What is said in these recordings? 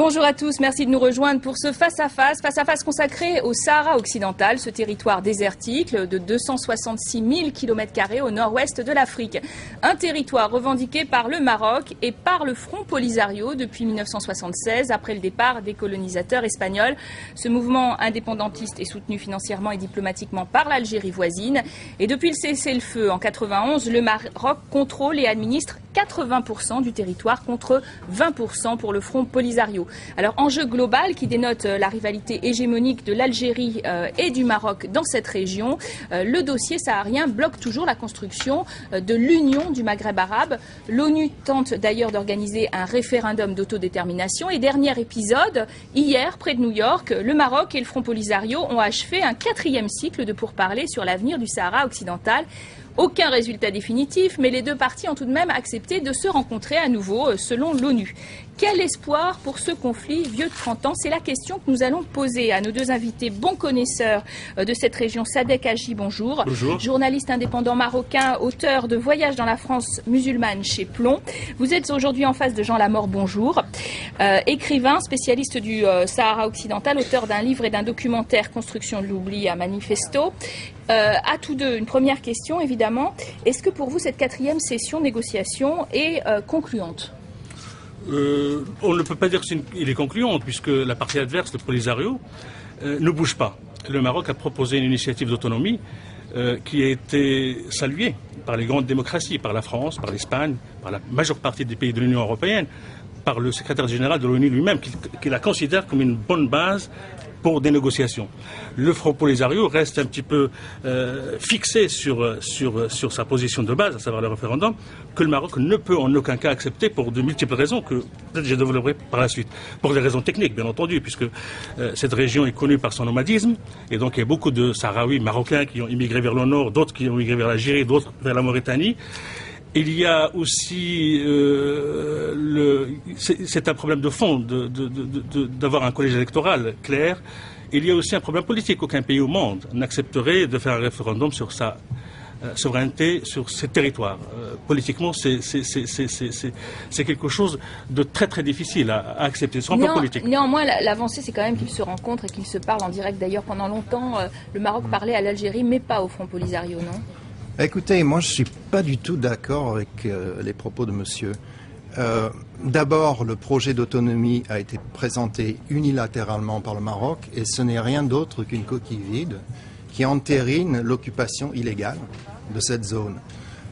Bonjour à tous, merci de nous rejoindre pour ce face-à-face consacré au Sahara occidental, ce territoire désertique de 266 000 km² au nord-ouest de l'Afrique. Un territoire revendiqué par le Maroc et par le Front Polisario depuis 1976, après le départ des colonisateurs espagnols. Ce mouvement indépendantiste est soutenu financièrement et diplomatiquement par l'Algérie voisine. Et depuis le cessez-le-feu en 91, le Maroc contrôle et administre 80% du territoire contre 20% pour le Front Polisario. Alors, enjeu global qui dénote la rivalité hégémonique de l'Algérie et du Maroc dans cette région. Le dossier saharien bloque toujours la construction de l'Union du Maghreb arabe. L'ONU tente d'ailleurs d'organiser un référendum d'autodétermination. Et dernier épisode, hier, près de New York, le Maroc et le Front Polisario ont achevé un 4e cycle de pourparlers sur l'avenir du Sahara occidental. Aucun résultat définitif, mais les deux parties ont tout de même accepté de se rencontrer à nouveau, selon l'ONU. Quel espoir pour ce conflit vieux de 30 ans? C'est la question que nous allons poser à nos deux invités, bons connaisseurs de cette région. Sadek Haji, bonjour. Bonjour. Journaliste indépendant marocain, auteur de Voyage dans la France musulmane chez Plomb. Vous êtes aujourd'hui en face de Jean Lamort, bonjour. Écrivain, spécialiste du Sahara occidental, auteur d'un livre et d'un documentaire Construction de l'oubli à Manifesto. À tous deux, une première question évidemment. Est-ce que pour vous cette 4e session de négociation est concluante? On ne peut pas dire qu'il est concluant puisque la partie adverse, le Polisario, ne bouge pas. Le Maroc a proposé une initiative d'autonomie qui a été saluée par les grandes démocraties, par la France, par l'Espagne, par la majeure partie des pays de l'Union européenne, par le secrétaire général de l'ONU lui-même, qui la considère comme une bonne base pour des négociations. Le Front Polisario reste un petit peu fixé sur sa position de base, à savoir le référendum, que le Maroc ne peut en aucun cas accepter pour de multiples raisons que peut-être je développerai par la suite. Pour des raisons techniques, bien entendu, puisque cette région est connue par son nomadisme, et donc il y a beaucoup de Sahraouis marocains qui ont immigré vers le nord, d'autres qui ont immigré vers l'Algérie, d'autres vers la Mauritanie. Il y a aussi c'est un problème de fond d'avoir un collège électoral clair. Il y a aussi un problème politique. Aucun pays au monde n'accepterait de faire un référendum sur sa souveraineté sur ses territoires. Politiquement, c'est quelque chose de très très difficile à accepter sur un plan politique. Néanmoins, l'avancée, c'est quand même qu'ils se rencontrent et qu'ils se parlent en direct. D'ailleurs, pendant longtemps, le Maroc parlait à l'Algérie, mais pas au Front Polisario, non? Écoutez, moi je ne suis pas du tout d'accord avec les propos de monsieur. D'abord, le projet d'autonomie a été présenté unilatéralement par le Maroc et ce n'est rien d'autre qu'une coquille vide qui entérine l'occupation illégale de cette zone.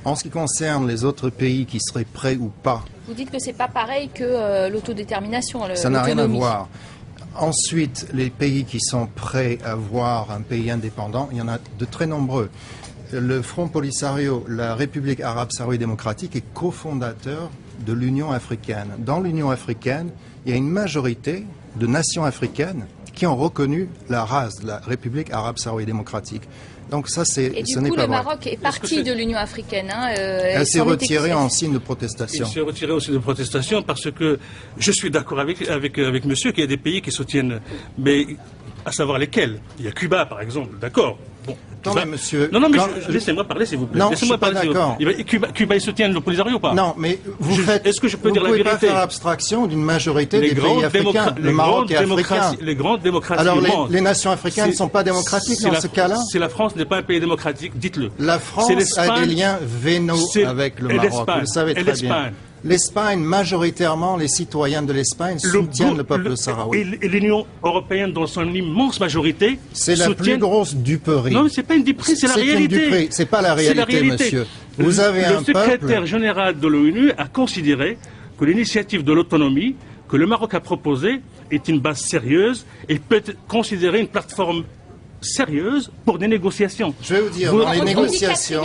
En ce qui concerne les autres pays qui seraient prêts ou pas... Vous dites que ce n'est pas pareil que l'autodétermination, ça n'a rien à voir. Ensuite, les pays qui sont prêts à voir un pays indépendant, il y en a de très nombreux. Le Front Polisario, la République arabe sahraouie démocratique, est cofondateur de l'Union africaine. Dans l'Union africaine, il y a une majorité de nations africaines qui ont reconnu la race de la République arabe sahraouie démocratique. Donc ça, ce n'est pas vrai. Et du coup, le Maroc est parti de l'Union africaine. Elle s'est retirée en signe de protestation. Il s'est retiré en signe de protestation parce que je suis d'accord avec monsieur qu'il y a des pays qui soutiennent, mais à savoir lesquels. Il y a Cuba, par exemple, d'accord. Bon, Cuba, monsieur... Non, mais laissez-moi parler, s'il vous plaît. Non, je ne suis pas d'accord. Cuba, ils soutiennent le Polisario ou pas? Non, mais est-ce que je peux dire la vérité? Vous ne pouvez pas faire abstraction d'une majorité des pays africains. Le Maroc est africain. Les grandes démocraties du monde. Alors, les nations africaines ne sont pas démocratiques dans ce cas-là? Si la France n'est pas un pays démocratique, dites-le. La France a des liens vénaux avec le Maroc, vous le savez très bien. L'Espagne, majoritairement, les citoyens de l'Espagne soutiennent le peuple sahraoui. Et l'Union européenne, dans son immense majorité, c'est la plus grosse duperie. Non, mais c'est pas une duperie, c'est la réalité. C'est pas la réalité, monsieur. Vous avez un peuple... Le secrétaire général de l'ONU a considéré que l'initiative de l'autonomie que le Maroc a proposée est une base sérieuse et peut être considérée une plateforme sérieuse pour des négociations. Je vais vous dire, dans les négociations,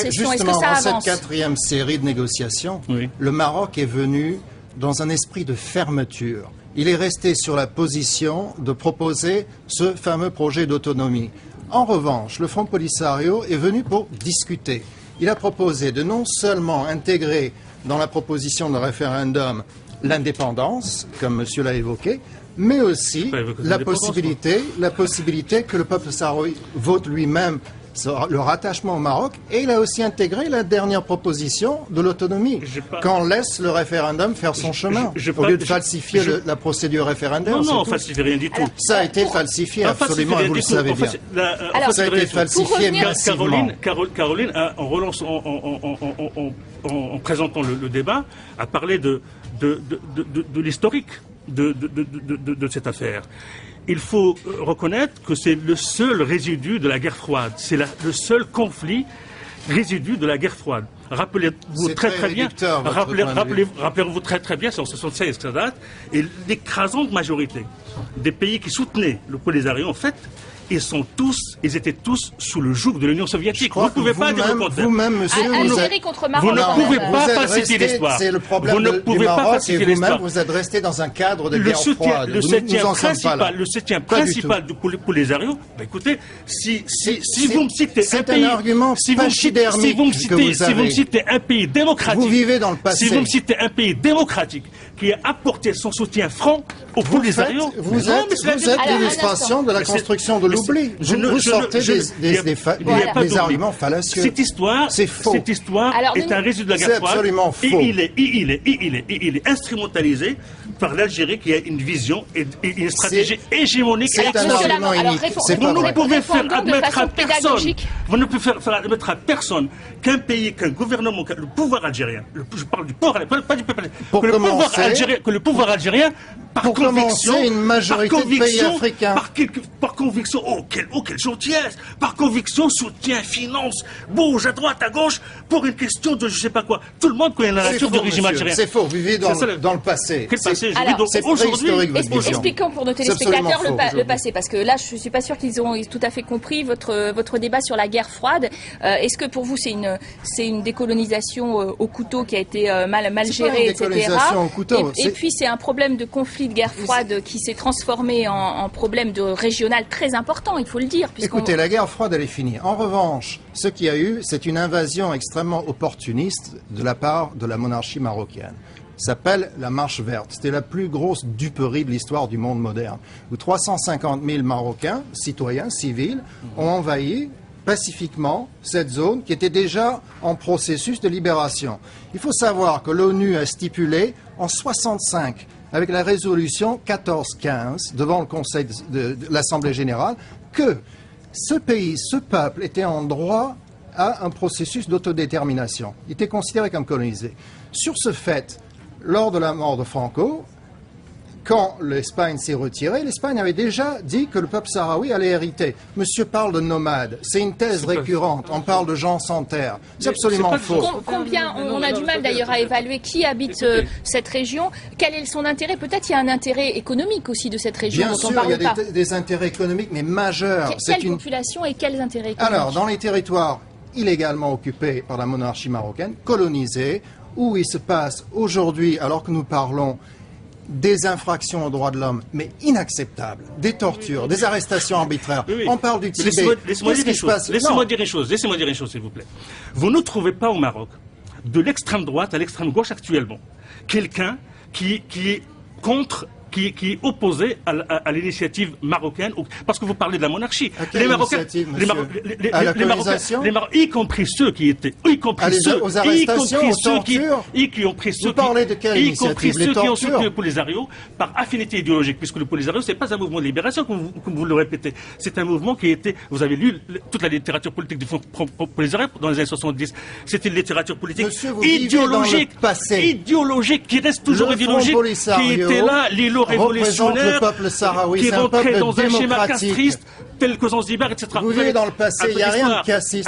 justement dans cette 4e série de négociations, oui, le Maroc est venu dans un esprit de fermeture. Il est resté sur la position de proposer ce fameux projet d'autonomie. En revanche, le Front Polisario est venu pour discuter. Il a proposé de non seulement intégrer dans la proposition de référendum l'indépendance, comme monsieur l'a évoqué, mais aussi la possibilité que le peuple sahraoui vote lui-même le rattachement au Maroc, et il a aussi intégré la dernière proposition de l'autonomie, qu'on laisse le référendum faire son chemin, au lieu de falsifier la procédure référendaire. Non, on ne falsifie rien du tout. Ça a été falsififié, absolument, et vous le savez bien. Ça a été falsifié massivement. Caroline, en présentant le débat, a parlé de l'historique de cette affaire. Il faut reconnaître que c'est le seul résidu de la guerre froide. C'est le seul conflit résidu de la guerre froide. Rappelez-vous très bien, rappelez-vous très bien, c'est en 76 que ça date, et l'écrasante majorité des pays qui soutenaient le Polisario, en fait, ils étaient tous sous le joug de l'Union soviétique. Vous ne pouvez pas dire le contraire. Vous-même, monsieur, vous ne pouvez pas falsifier l'histoire. C'est le problème du Maroc, et vous-même, vous êtes resté dans un cadre de guerre froide. Le soutien principal du Polisario, écoutez, si vous me citez un pays, si vous me citez un pays démocratique, vous vivez dans le passé. Si vous me citez un pays démocratique qui a apporté son soutien franc au Polisario, vous êtes l'illustration de la construction de l'oubli. Vous sortez des arguments fallacieux. Cette histoire est un résidu de la guerre froide. C'est absolument faux. Et il est instrumentalisé par l'Algérie qui a une vision et une stratégie hégémonique. C'est un argument unique. Vous ne pouvez faire admettre à personne. Vous ne pouvez faire admettre à personne qu'un pays, qu'un gouvernement, le pouvoir algérien, je parle du pouvoir, pas du peuple, que le pouvoir algérien, par conviction, une majorité de pays africains, par conviction, quelle gentillesse, par conviction, soutien, finance, bouge à droite, à gauche, pour une question de je sais pas quoi. Tout le monde connaît la nature du régime algérien. C'est faux, vous vivez dans le passé. Quel passé? C'est préhistorique, votre vision. Expliquons pour nos téléspectateurs le passé, parce que là, je suis pas sûr qu'ils ont tout à fait compris votre débat sur la guerre froide. Est-ce que pour vous, c'est une décolonisation au couteau qui a été mal gérée, etc. Et puis, c'est un problème de conflit de guerre froide qui s'est transformé en problème régional très important, il faut le dire. Écoutez, la guerre froide, elle est finie. En revanche, ce qu'il y a eu, c'est une invasion extrêmement opportuniste de la part de la monarchie marocaine. Ça s'appelle la Marche verte. C'était la plus grosse duperie de l'histoire du monde moderne, où 350 000 Marocains, citoyens, civils, ont envahi pacifiquement cette zone qui était déjà en processus de libération. Il faut savoir que l'ONU a stipulé en 65, avec la résolution 1415 devant le Conseil de l'Assemblée générale, que ce pays, ce peuple était en droit à un processus d'autodétermination. Il était considéré comme colonisé. Sur ce fait, lors de la mort de Franco, quand l'Espagne s'est retirée, l'Espagne avait déjà dit que le peuple sahraoui allait hériter. Monsieur parle de nomades. C'est une thèse récurrente. On parle de gens sans terre. C'est absolument faux. Combien, on a du mal d'ailleurs à évaluer qui habite cette région. Quel est son intérêt? Peut-être il y a un intérêt économique aussi de cette région dont on parle pas. Bien sûr, il y a des intérêts économiques, mais majeurs. Quelle population et quels intérêts économiques? Alors, dans les territoires illégalement occupés par la monarchie marocaine, colonisés, où il se passe aujourd'hui, alors que nous parlons, des infractions aux droits de l'homme, mais inacceptables, des tortures, des arrestations arbitraires. Oui. On parle du Tibet. Laissez-moi dire une chose, s'il vous plaît. Vous ne trouvez pas au Maroc, de l'extrême droite à l'extrême gauche actuellement, quelqu'un qui est contre, qui est opposé à l'initiative marocaine, parce que vous parlez de la monarchie. Les Marocains, y compris ceux qui étaient, aux arrestations, aux tortures. Qui ont pris ceux qui ont soutenu le Polisario par affinité idéologique, puisque le Polisario, c'est pas un mouvement de libération, comme vous le répétez. C'est un mouvement qui était, vous avez lu toute la littérature politique du Polisario dans les années 70. C'était une littérature politique idéologique, qui reste toujours idéologique, qui était là, révolutionnaire, le peuple sahraoui, qui c'est un peuple dans un schéma démocratique. castriste, tel que Zanzibar, etc. Vous vivez dans le passé, il n'y a rien de castriste.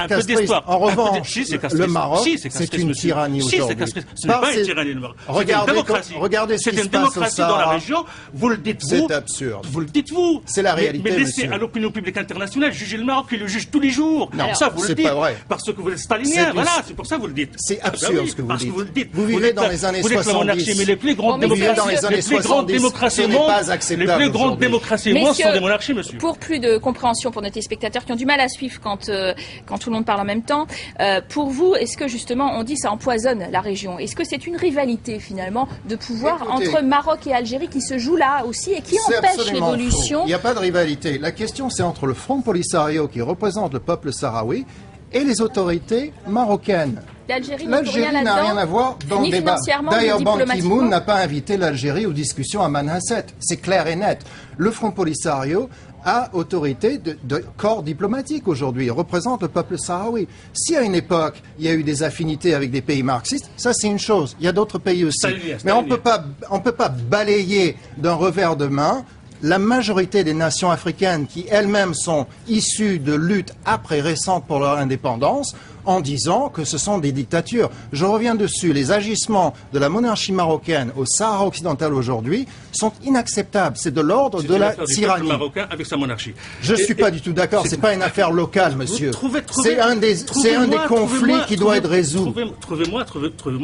En revanche, le Maroc, c'est une tyrannie aujourd'hui. Ce n'est pas une tyrannie, le Maroc. Regardez ce qui se passe au Sahara. C'est une démocratie dans la région, vous le dites vous. C'est absurde. Vous le dites vous. C'est la réalité, mais laissez à l'opinion publique internationale juger le Maroc, qui le juge tous les jours. Non, ça, vous le dites. Pas vrai. Parce que vous êtes stalinien, voilà, c'est pour ça que vous le dites. C'est absurde ce que vous dites. Vous vivez dans les années 70. Vous êtes la monarchie, mais les plus grandes démocraties, les plus grandes démocraties les plus grandes démocraties, moi, sont des monarchies, monsieur. Pour plus de compréhension compréhension pour nos téléspectateurs qui ont du mal à suivre quand tout le monde parle en même temps. Pour vous, est-ce que justement, on dit ça empoisonne la région? Est-ce que c'est une rivalité finalement de pouvoir entre Maroc et Algérie qui se joue là aussi et qui empêche l'évolution? Il n'y a pas de rivalité. La question, c'est entre le Front Polisario qui représente le peuple sahraoui et les autorités marocaines. L'Algérie n'a rien à voir dans le débat. D'ailleurs, Ban Ki-moon n'a pas invité l'Algérie aux discussions à Manhasset. C'est clair et net. Le Front Polisario a autorité de corps diplomatique aujourd'hui. Il représente le peuple sahraoui. Si à une époque, il y a eu des affinités avec des pays marxistes, ça c'est une chose. Il y a d'autres pays aussi. Mais on peut pas balayer d'un revers de main la majorité des nations africaines qui elles-mêmes sont issues de luttes récentes pour leur indépendance en disant que ce sont des dictatures. Je reviens dessus. Les agissements de la monarchie marocaine au Sahara occidental aujourd'hui sont inacceptables. C'est de l'ordre de la tyrannie. Marocain avec sa monarchie. Je ne suis pas du tout d'accord. C'est pas une affaire locale, monsieur. C'est un des conflits qui doit être résolu. Trouvez-moi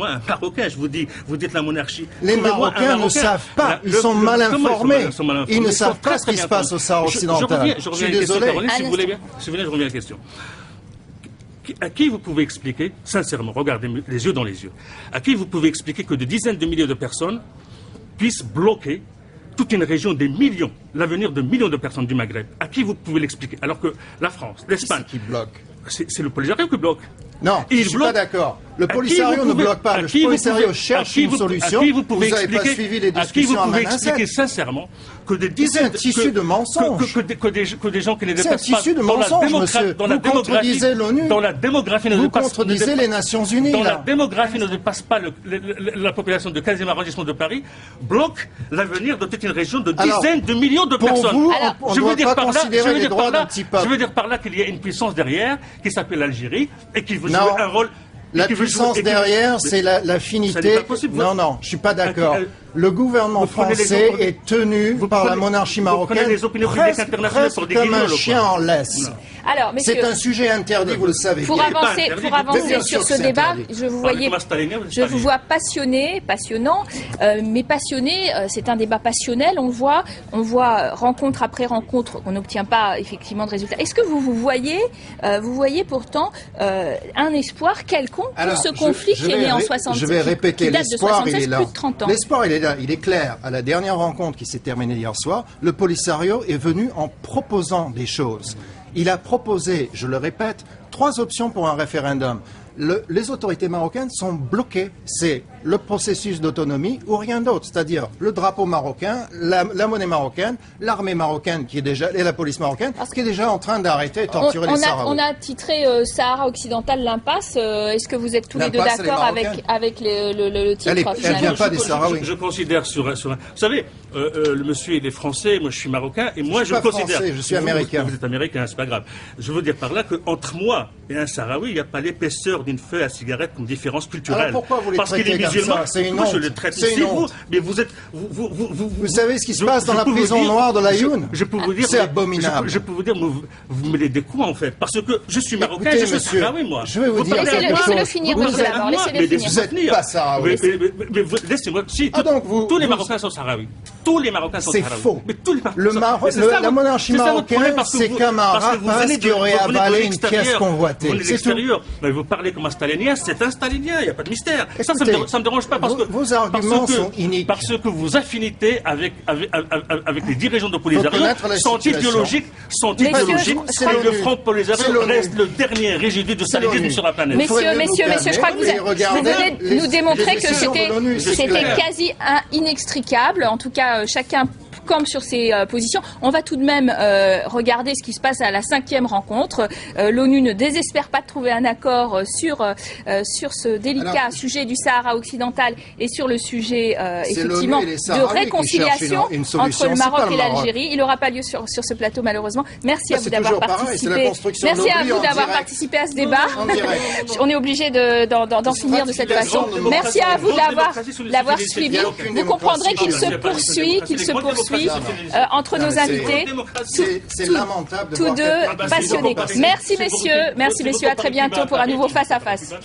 un Marocain. Vous dites la monarchie. Les Marocains ne savent pas. Ils sont mal informés. Ils ne savent pas ce qui se passe au Sahara occidental. Je suis désolé. Si vous voulez bien, je reviens à la question. À qui vous pouvez expliquer, sincèrement, regardez les yeux dans les yeux, à qui vous pouvez expliquer que des dizaines de milliers de personnes puissent bloquer toute une région des millions, l'avenir de millions de personnes du Maghreb? À qui vous pouvez l'expliquer? Alors que la France, l'Espagne... Qui bloque? C'est le Polisario qui bloque. Non, je ne suis pas d'accord. Le Polisario ne bloque pas. Le Polisario cherche une solution. Vous n'avez pas suivi les discussions à Manhasset. À qui vous pouvez expliquer sincèrement que des dizaines... C'est un tissu de mensonges. Que des gens qui ne dépassent pas... C'est un tissu de mensonges, monsieur. Vous contredisez l'ONU. Dans la démographie... Vous contredisez les Nations Unies. Dans la démographie ne dépasse pas la population de 15e arrondissement de Paris, bloque l'avenir de toute une région de dizaines de millions de personnes. Pour vous, on ne doit pas considérer les droits d'un petit peuple. Je veux dire par là qu'il y a une puissance derrière qui s'appelle l'Algérie et qui veut jouer un rôle... La puissance derrière, c'est l'affinité. Non, je ne suis pas d'accord. Le gouvernement français est tenu par la monarchie marocaine presque comme un chien en laisse. C'est un sujet interdit, vous le savez. Pour avancer sur ce débat, je vous vois passionnant, mais passionné, c'est un débat passionnel. On voit rencontre après rencontre, on n'obtient pas effectivement de résultats. Est-ce que vous voyez pourtant un espoir quelconque pour ce conflit qui est né en 66, je vais répéter, l'espoir, il est là. Plus de 30 ans. L'espoir, il est là, il est clair. À la dernière rencontre qui s'est terminée hier soir, le Polisario est venu en proposant des choses. Il a proposé, je le répète, 3 options pour un référendum. Les autorités marocaines sont bloquées. C'est le processus d'autonomie ou rien d'autre. C'est-à-dire le drapeau marocain, la monnaie marocaine, l'armée marocaine et la police marocaine qui est déjà en train d'arrêter et torturer les Sahraouis. On a titré Sahara occidental l'impasse. Est-ce que vous êtes tous les deux d'accord avec le titre? Elle ne vient pas des Sahraouis. Je considère sur un... Vous savez, le monsieur il est français, moi je suis marocain et moi je considère... Français, je suis américain. Vous êtes américain, c'est pas grave. Je veux dire par là qu'entre moi et un Sahraoui, il n'y a pas l'épaisseur d'une feuille à cigarette comme différence culturelle. Alors pourquoi vous les traitez comme ça? C'est une honte. Je le traite ici, mais vous êtes... Vous savez ce qui se passe dans la prison noire de l'Aïoun? C'est abominable. Je peux vous dire, vous me les coups en fait, parce que je suis marocain, je suis Sahraoui, moi. Je vais vous dire quelque chose. Laissez-le finir, monsieur Laborde, laissez-le finir. Vous n'êtes pas Sahraoui. Mais laissez-moi... Si, tous les Marocains sont Sahraouis. Tous les Marocains sont Sahraouis. C'est faux. La monarchie marocaine, c'est comme un rapace qui aurait avalé une pièce convoitée. C'est tout. Mais vous parlez comme un stalinien, c'est un stalinien, il n'y a pas de mystère. Ça me dérange pas parce que vos arguments sont iniques. Parce que vos affinités avec les dirigeants de Polisario sont idéologiques, et le Front Polisario reste le dernier résidu de stalinisme sur la planète. Messieurs, je crois que vous venez de nous démontrer que c'était quasi inextricable. En tout cas, chacun campe sur ses positions. On va tout de même regarder ce qui se passe à la 5e rencontre. L'ONU ne désespère pas de trouver un accord sur ce délicat sujet du Sahara occidental et sur le sujet effectivement de réconciliation entre le Maroc et l'Algérie. Il n'aura pas lieu sur ce plateau malheureusement. Merci à vous d'avoir participé. Merci à vous d'avoir participé à ce débat. On est obligé d'en finir de cette façon. Merci à vous de l'avoir suivi. Vous comprendrez qu'il se poursuit entre nos invités, tous deux passionnés. Merci messieurs, à très bientôt pour un nouveau face à face.